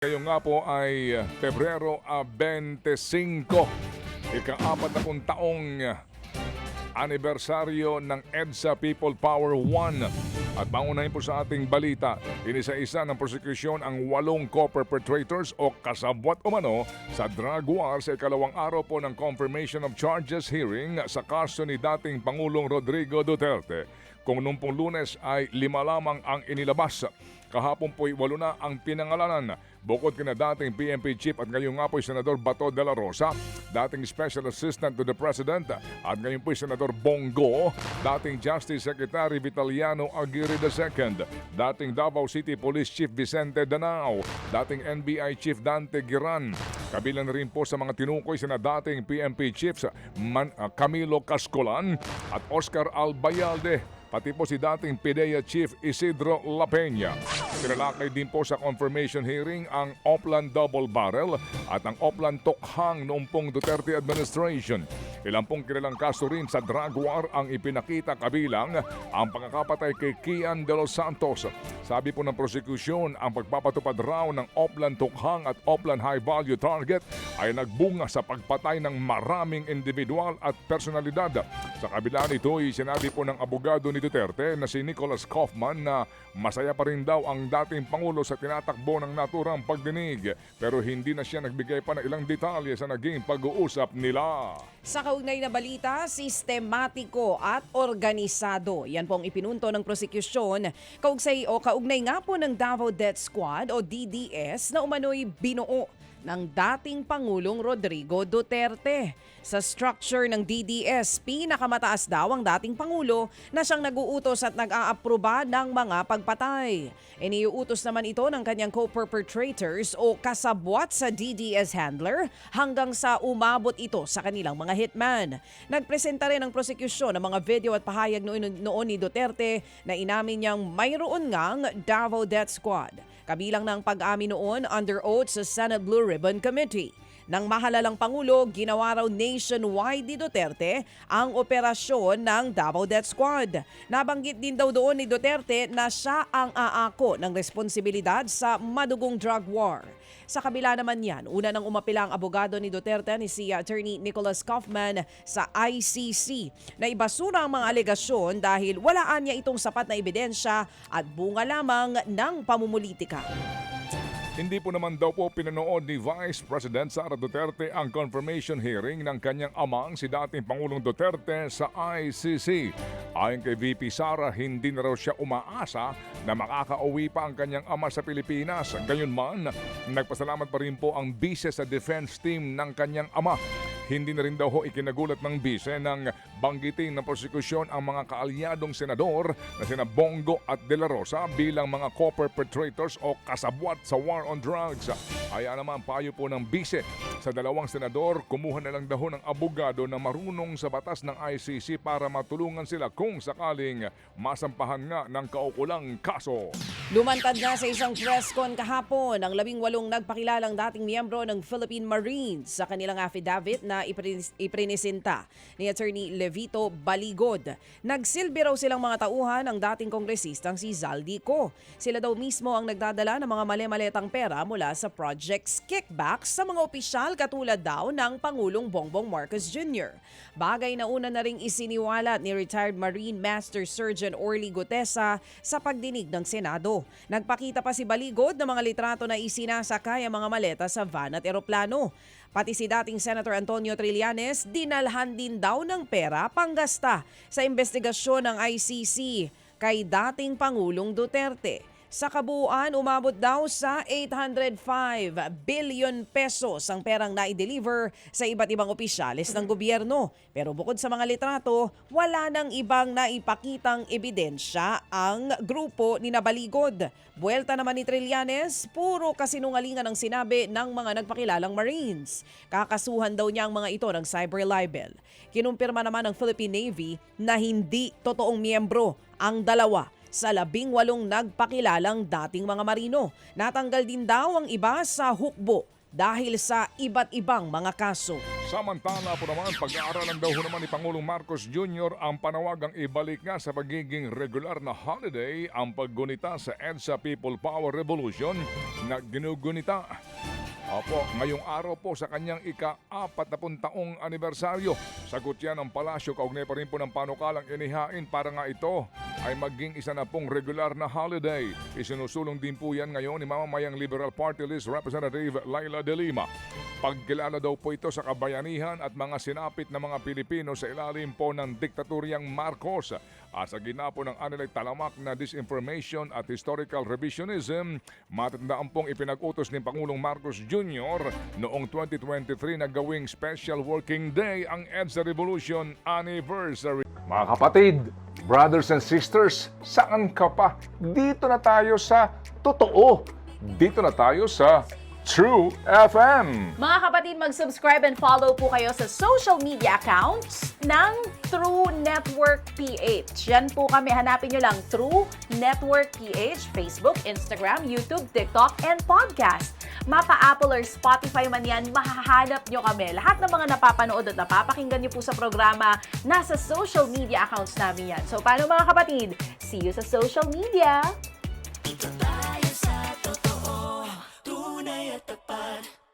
Ngayon nga po ay Pebrero 25, ika-40 taong anibersaryo ng EDSA People Power 1. At pangunahin po sa ating balita, inisa-isa ng prosekusyon ang 8 co-perpetrators o kasabwat umano sa drug war sa ikalawang araw po ng confirmation of charges hearing sa kaso ni dating Pangulong Rodrigo Duterte. Kung noong pong Lunes ay 5 lamang ang inilabas, kahapon po'y 8 na ang pinangalanan. Bukod kina dating PNP Chief at ngayon nga po'y Senador Bato de la Rosa, dating Special Assistant to the President at ngayon po'y Senador Bongo, dating Justice Secretary Vitaliano Aguirre II, dating Davao City Police Chief Vicente Danao, dating NBI Chief Dante Giran. Kabilang na rin po sa mga tinukoy sina dating PNP Chiefs Camilo Cascolan at Oscar Albayalde, pati po si dating PIDEA Chief Isidro La Peña. Tinalakay din po sa confirmation hearing ang Oplan Double Barrel at ang Oplan Tokhang noong pong Duterte administration. Ilang pong kilalang kaso rin sa drug war ang ipinakita, kabilang ang pagkakapatay kay Kian de los Santos. Sabi po ng prosekusyon, ang pagpapatupad raw ng Oplan Tokhang at Oplan High Value Target ay nagbunga sa pagpatay ng maraming individual at personalidad. Sa kabila nito, sinabi po ng abogado ni Duterte na si Nicholas Kaufman na masaya pa rin daw ang dating Pangulo sa tinatakbo ng naturang pagdinig, pero hindi na siya nagbigay pa ng ilang detalye sa naging pag-uusap nila. Sa kaugnay na balita, sistematiko at organisado. Yan po ang ipinunto ng prosekusyon kaugnay nga po ng Davao Death Squad o DDS na umano'y binuo ng dating Pangulong Rodrigo Duterte. Sa structure ng DDS, pinakamataas daw ang dating Pangulo na siyang nag-uutos at nag-aaproba ng mga pagpatay. Iniuutos naman ito ng kanyang co-perpetrators o kasabwat sa DDS handler hanggang sa umabot ito sa kanilang mga hitman. Nagpresenta rin ang prosekusyon ng mga video at pahayag noon ni Duterte na inamin niyang mayroon ngang Davao Death Squad. Kabilang ng pag-amin noon under oath sa Senate Blue Ribbon Committee. Nang mahalalang Pangulo, ginawa raw nationwide ni Duterte ang operasyon ng Davao Death Squad. Nabanggit din daw doon ni Duterte na siya ang aako ng responsibilidad sa madugong drug war. Sa kabila naman yan, una nang umapila ang abogado ni Duterte ni si Attorney Nicholas Kaufman sa ICC na ibasura ang mga alegasyon dahil walaan niya itong sapat na ebidensya at bunga lamang ng pamumulitika. Hindi po naman daw po pinanood ni Vice President Sara Duterte ang confirmation hearing ng kanyang amang si dating Pangulong Duterte sa ICC. Ayon kay VP Sara, hindi na raw siya umaasa na makakauwi pa ang kanyang ama sa Pilipinas. Gayunman, nagpasalamat pa rin po ang bise sa defense team ng kanyang ama. Hindi na rin daw ho ikinagulat ng bise nang banggitin ng prosekusyon ang mga kaalyadong senador na sina Bongo at De La Rosa bilang mga co-perpetrators o kasabwat sa war on drugs. Kaya naman payo po ng bise sa dalawang senador, kumuha na lang daw ng abogado na marunong sa batas ng ICC para matulungan sila kung sakaling masampahan nga ng kaukulang kaso. Lumantad nga sa isang press con kahapon ang 18 nagpakilalang dating miyembro ng Philippine Marines sa kanilang affidavit na iprinisenta ni Attorney Levito Baligod. Nagsilbi raw silang mga tauhan ng dating kongresistang si Zaldico. Sila daw mismo ang nagdadala ng mga mali-maletang pera mula sa projects kickbacks sa mga opisyal katulad daw ng Pangulong Bongbong Marcos Jr. Bagay na una na ring isiniwalat ni retired Marine Master Surgeon Orly Gutesa sa pagdinig ng Senado. Nagpakita pa si Baligod ng mga litrato na isinasakay ang mga maleta sa van at eroplano. Pati si dating Senator Antonio Trillanes, dinalhan din daw ng pera panggasta sa investigasyon ng ICC kay dating Pangulong Duterte. Sa kabuuan, umabot daw sa 805 billion pesos ang perang na-deliver sa iba't ibang opisyales ng gobyerno. Pero bukod sa mga litrato, wala nang ibang naipakitang ebidensya ang grupo ni Baligod. Buwelta naman ni Trillanes, puro kasinungalingan ang sinabi ng mga nagpakilalang Marines. Kakasuhan daw niya ang mga ito ng cyber libel. Kinumpirma naman ng Philippine Navy na hindi totoong miyembro ang dalawa sa 18 nagpakilalang dating mga marino. Natanggal din daw ang iba sa hukbo dahil sa iba't ibang mga kaso. Samantala po naman, pag-aaralan daw ho naman ni Pangulong Marcos Jr. ang panawagang ibalik nga sa pagiging regular na holiday ang paggunita sa EDSA People Power Revolution na ginugunita. Opo, ngayong araw po sa kanyang ika-40 taong anibersaryo. Sagot yan ng palasyo, kaugnay pa rin po ng panukalang inihain para nga ito ay maging isa na pong regular na holiday. Isinusulong din po yan ngayon ni mamamayang Liberal Party List Representative Laila De Lima. Pagkilala daw po ito sa kabayanihan at mga sinapit na mga Pilipino sa ilalim po ng diktaturyang Marcos. Sa gina po ng anilay talamak na disinformation at historical revisionism, matandaan pong ipinag-utos ni Pangulong Marcos Jr. noong 2023 na gawing Special Working Day ang EDSA Revolution Anniversary. Mga kapatid, brothers and sisters, saan ka pa? Dito na tayo sa totoo. Dito na tayo sa True FM. Mga kapatid, mag-subscribe and follow po kayo sa social media accounts ng True Network PH. Yan po kami. Hanapin nyo lang True Network PH, Facebook, Instagram, YouTube, TikTok, and podcast. Mapa Apple or Spotify man yan, mahahanap nyo kami. Lahat ng mga napapanood at napapakinggan nyo po sa programa, nasa social media accounts namin yan. So, paano mga kapatid? See you sa social media!